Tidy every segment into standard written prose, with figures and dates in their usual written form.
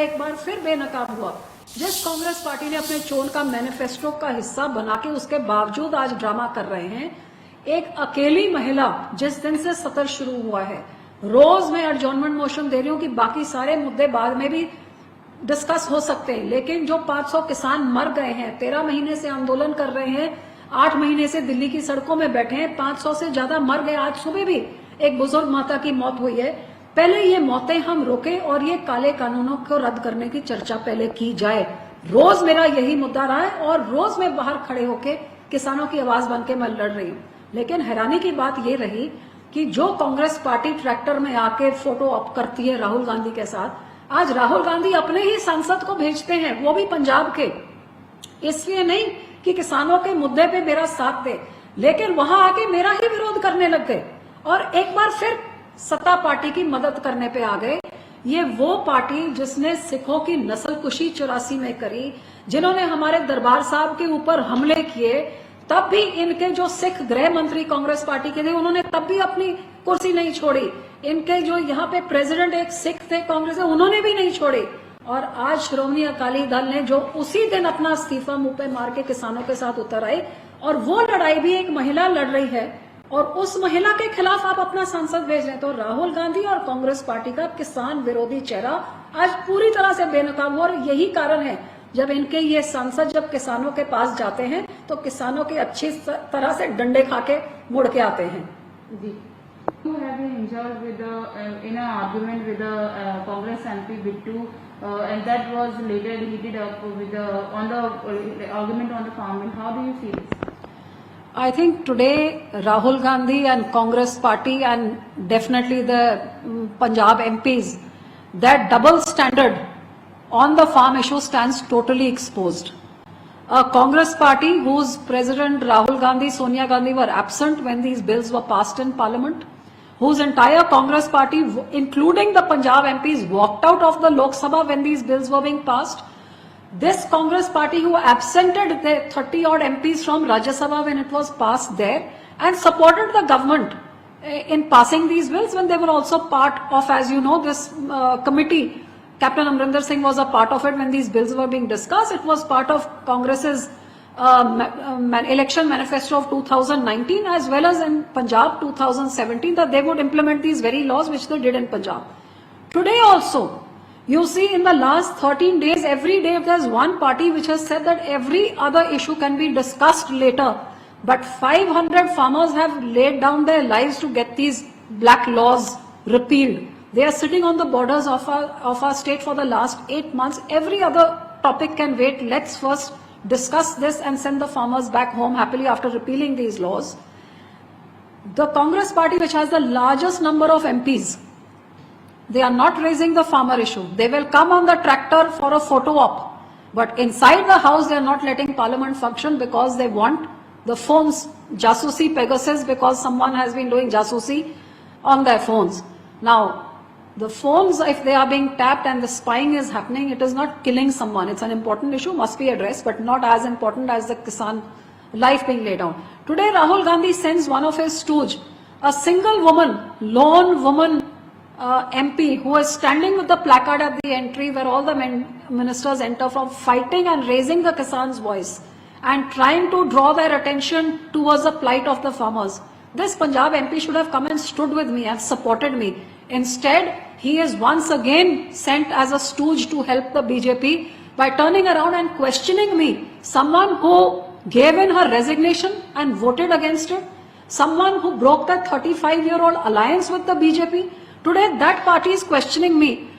एक बार फिर बेनकाब हुआ। जिस कांग्रेस पार्टी ने अपने चोन का मैनिफेस्टो का हिस्सा बना के उसके बावजूद आज ड्रामा कर रहे हैं। एक अकेली महिला जिस दिन से सत्र शुरू हुआ है, रोज मैं एडजॉर्नमेंट मोशन दे रही हूँ कि बाकी सारे मुद्दे बाद में भी डिस्कस हो सकते हैं, लेकिन जो 500 किसान मर गए हैं, 13 महीने से आंदोलन कर रहे हैं, 8 महीने से दिल्ली की सड़कों में बैठे हैं, 500 से ज्यादा मर गए। आज सुबह भी एक बुजुर्ग माता की मौत हुई है। पहले ये मौतें हम रोके और ये काले कानूनों को रद्द करने की चर्चा पहले की जाए। रोज मेरा यही मुद्दा रहा है और रोज मैं बाहर खड़े होके किसानों की आवाज बन के मैं लड़ रही हूँ। लेकिन हैरानी की बात ये रही कि जो कांग्रेस पार्टी ट्रैक्टर में आके फोटो अप करती है राहुल गांधी के साथ, आज राहुल गांधी अपने ही सांसद को भेजते हैं, वो भी पंजाब के, इसलिए नहीं कि किसानों के मुद्दे पे मेरा साथ दे, लेकिन वहां आके मेरा ही विरोध करने लग गए और एक बार फिर सत्ता पार्टी की मदद करने पे आ गए। ये वो पार्टी जिसने सिखों की नस्लकुशी 84 में करी, जिन्होंने हमारे दरबार साहब के ऊपर हमले किए, तब भी इनके जो सिख गृह मंत्री कांग्रेस पार्टी के थे, उन्होंने तब भी अपनी कुर्सी नहीं छोड़ी। इनके जो यहाँ पे प्रेसिडेंट एक सिख थे कांग्रेस के, उन्होंने भी नहीं छोड़ी। और आज श्रोमणी अकाली दल ने जो उसी दिन अपना इस्तीफा मुंह पे मार के किसानों के साथ उतर आई, और वो लड़ाई भी एक महिला लड़ रही है और उस महिला के खिलाफ आप अपना सांसद भेज रहे हैं। तो राहुल गांधी और कांग्रेस पार्टी का किसान विरोधी चेहरा आज पूरी तरह से बेनकाब हुआ। और यही कारण है जब इनके ये सांसद जब किसानों के पास जाते हैं तो किसानों के अच्छी तरह से डंडे खा के मुड़ के आते हैं। जी, You have been injured with in an argument with the Congress MP Bittu, and that was later heated up with on the argument on the farm bill. How do you see this? I think today Rahul Gandhi and Congress party and definitely the Punjab MPs, that double standard on the farm issue stands totally exposed. A Congress party whose president Rahul Gandhi, Sonia Gandhi were absent when these bills were passed in Parliament, whose entire Congress party, including the Punjab MPs, walked out of the Lok Sabha when these bills were being passed. This Congress party who absented the 30 odd MPs from Rajya Sabha when it was passed there and supported the government in passing these bills when they were also part of, as you know, this committee. Captain Amrinder Singh was a part of it when these bills were being discussed. It was part of Congress's election manifesto of 2019 as well as in Punjab 2017 that they would implement these very laws which they did in Punjab. Today also, you see in the last 13 days, every day there's one party which has said that every other issue can be discussed later. But 500 farmers have laid down their lives to get these black laws repealed. They are sitting on the borders of our state for the last 8 months. Every other topic can wait. Let's first discuss this and send the farmers back home happily after repealing these laws. The Congress party, which has the largest number of MPs, they are not raising the farmer issue. They will come on the tractor for a photo op. But inside the house, they are not letting Parliament function because they want the phones, jasusi, Pegasus, because someone has been doing jasusi on their phones. Now, the phones, if they are being tapped and the spying is happening, it is not killing someone. It's an important issue, must be addressed, but not as important as the Kisan life being laid down. Today, Rahul Gandhi sends one of his stooge, a single woman, lone woman MP, who is standing with the placard at the entry where all the ministers enter from, fighting and raising the Kisan's voice and trying to draw their attention towards the plight of the farmers. This Punjab MP should have come and stood with me and supported me. Instead, he is once again sent as a stooge to help the BJP by turning around and questioning me, someone who gave in her resignation and voted against it, someone who broke that 35-year-old alliance with the BJP. Today, that party is questioning me,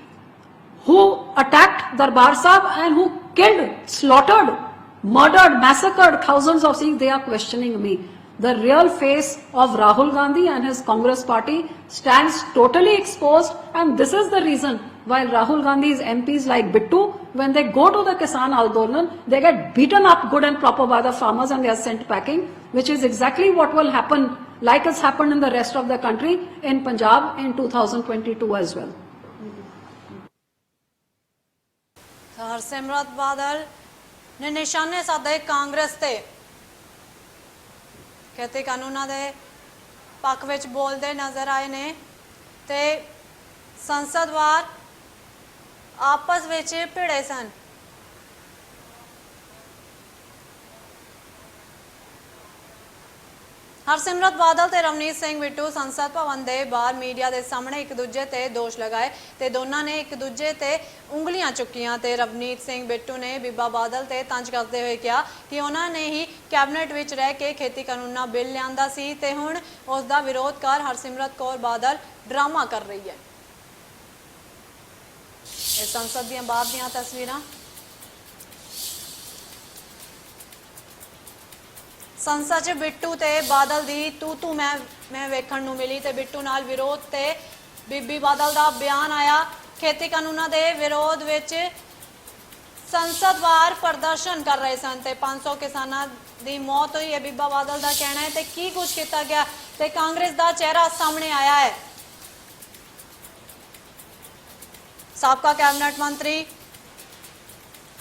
who attacked Darbar Sahib and who killed, slaughtered, murdered, massacred thousands of Sikhs. They are questioning me. The real face of Rahul Gandhi and his Congress party stands totally exposed, and this is the reason why Rahul Gandhi's MPs like Bittu, when they go to the Kisan Andolan, they get beaten up good and proper by the farmers and they are sent packing, which is exactly what will happen, like it's happened in the rest of the country, in Punjab in 2022 as well. Harsimrat बादल ने निशाने साधे कांग्रेस ते कहते कानूना दे पक्ष विच बोलते नज़र आए ने ते संसद वार ਆਪਸ ਵਿੱਚ ਭਿੜੇ ਸਨ। ਹਰਸਿਮਰਤ ਬਾਦਲ ਤੇ ਰਵਨੀਤ ਸਿੰਘ ਬਿੱਟੂ ਸੰਸਦ ਭਵਨ ਦੇ ਬਾਹਰ ਮੀਡੀਆ ਦੇ ਸਾਹਮਣੇ ਇੱਕ ਦੂਜੇ ਤੇ ਦੋਸ਼ ਲਗਾਏ ਤੇ ਦੋਨਾਂ ਨੇ ਇੱਕ ਦੂਜੇ ਤੇ ਉਂਗਲੀਆਂ ਚੁੱਕੀਆਂ ਤੇ ਰਵਨੀਤ ਸਿੰਘ ਬਿੱਟੂ ਨੇ ਬੀਬਾ ਬਾਦਲ ਤੇ ਤੰਜ ਕਰਦੇ ਹੋਏ ਕਿਹਾ ਕਿ ਉਹਨਾਂ ਨੇ ਹੀ ਕੈਬਨਿਟ ਵਿੱਚ ਰਹਿ ਕੇ ਖੇਤੀ ਕਾਨੂੰਨਾਂ ਬਿੱਲ ਲਿਆਂਦਾ ਸੀ ਤੇ ਹੁਣ ਉਸ ਦਾ ਵਿਰੋਧ ਕਰ ਹਰਸਿਮਰਤ ਕੌਰ ਬਾਦਲ ਡਰਾਮਾ ਕਰ ਰਹੀ ਹੈ। ਇਹ ਸੰਸਦ ਦੀਆਂ ਬਾਹਰ ਦੀਆਂ ਤਸਵੀਰਾਂ। ਸੰਸਦ 'ਚ ਬਿੱਟੂ ਤੇ ਬਾਦਲ ਦੀ ਤੂੰ ਮੈਂ ਵੇਖਣ ਨੂੰ ਮਿਲੀ ਤੇ ਬਿੱਟੂ ਨਾਲ ਵਿਰੋਧ ਤੇ ਬੀਬੀ ਬਾਦਲ ਦਾ ਬਿਆਨ ਆਇਆ। ਖੇਤੀ ਕਾਨੂੰਨਾਂ ਦੇ ਵਿਰੋਧ ਵਿੱਚ ਸੰਸਦ ਬਾਹਰ ਪ੍ਰਦਰਸ਼ਨ ਕਰ ਰਹੇ ਸਨ ਤੇ 500 ਕਿਸਾਨਾਂ ਦੀ ਮੌਤ ਹੋਈ ਹੈ, ਬੀਬਾ ਬਾਦਲ ਦਾ ਕਹਿਣਾ ਹੈ। ਤੇ ਕੀ ਕੁਝ ਕੀਤਾ ਗਿਆ ਤੇ ਕਾਂਗਰਸ ਦਾ ਚਿਹਰਾ ਸਾਹਮਣੇ ਆਇਆ ਹੈ। ਸਾਬਕਾ ਕੈਬਨਿਟ ਮੰਤਰੀ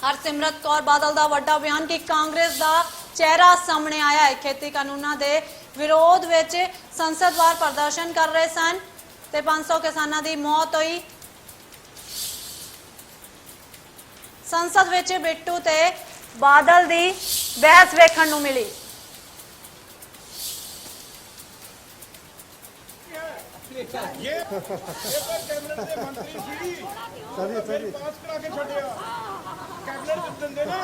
ਹਰਸਿਮਰਤ ਕੌਰ ਬਾਦਲ ਦਾ ਵੱਡਾ ਬਿਆਨ ਕਿ ਕਾਂਗਰਸ ਦਾ ਚਿਹਰਾ ਸਾਹਮਣੇ ਆਇਆ ਹੈ। ਖੇਤੀ ਕਾਨੂੰਨਾਂ ਦੇ ਵਿਰੋਧ ਵਿੱਚ ਸੰਸਦ ਬਾਹਰ ਪ੍ਰਦਰਸ਼ਨ ਕਰ ਰਹੇ ਸਨ ਤੇ 500 ਕਿਸਾਨਾਂ ਦੀ ਮੌਤ ਹੋਈ। ਸੰਸਦ ਵਿੱਚ ਬਿੱਟੂ ਤੇ ਬਾਦਲ ਦੀ ਬਹਿਸ ਵੇਖਣ ਨੂੰ ਮਿਲੀ। ये कैबिनेट के मंत्री सी पास करा के छड़िया कैबिनेट च दिंदे ना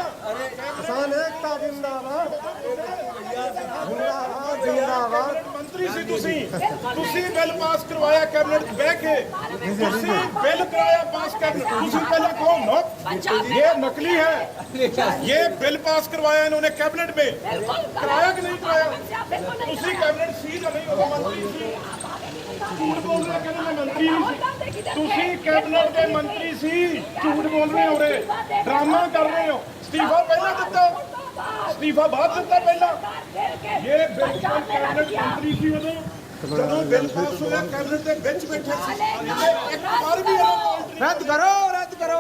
किसान एकता जिंदाबाद जिंदाबाद जिंदाबाद मंत्री सी तुसी बिल पास करवाया कैबिनेट च बह के तुसी बिल कराया पास कैबिनेट तुसी पहले कौन हो ये नकली है ये बिल पास करवाया इन्होंने कैबिनेट में कराया कि नहीं कराया तुसी कैबिनेट सी या नहीं हो मंत्री सी झूठ बोल रहे कहने मैं मंत्री नहीं सी तुसी कैबिनेट के मंत्री सी झूठ बोल रहे हो रे ड्रामा कर रहे हो इस्तीफा पहला दिता इस्तीफा बाद दिता पहला ये बिल्कुल कैबिनेट मंत्री सी उदों ਜਦੋਂ ਬਿੱਲ ਪਾਸ ਹੋਇਆ ਕੈਬਨਿਟ ਦੇ ਵਿੱਚ ਬੈਠੇ ਸੀ ਇੱਕ ਵਾਰ ਵੀ रद्द करो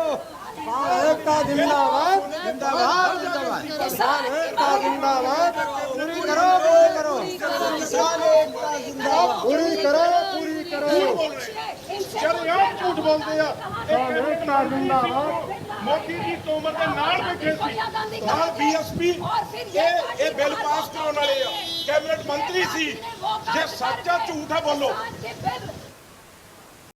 एकता जिंदाबाद जिंदाबाद जिंदाबाद किसान एकता जिंदाबाद पूरी करो किसान एकता जिंदाबाद पूरी करो चल यार झूठ बोलते ਆ एकता जिंदाबाद ਮੋਦੀ ਜੀ ਤੋਮਰ ਦੇ ਨਾਲ ਬੈਠੇ ਸੀ ਨਾਲ ਬੀਐਸਪੀ ਇਹ ਬਿੱਲ ਪਾਸ ਕਰਾਉਣ ਵਾਲੇ ਆ ਕੈਬਨਿਟ ਮੰਤਰੀ ਸੀ ਜੇ ਸੱਚ ਆ ਝੂਠ ਆ ਬੋਲੋ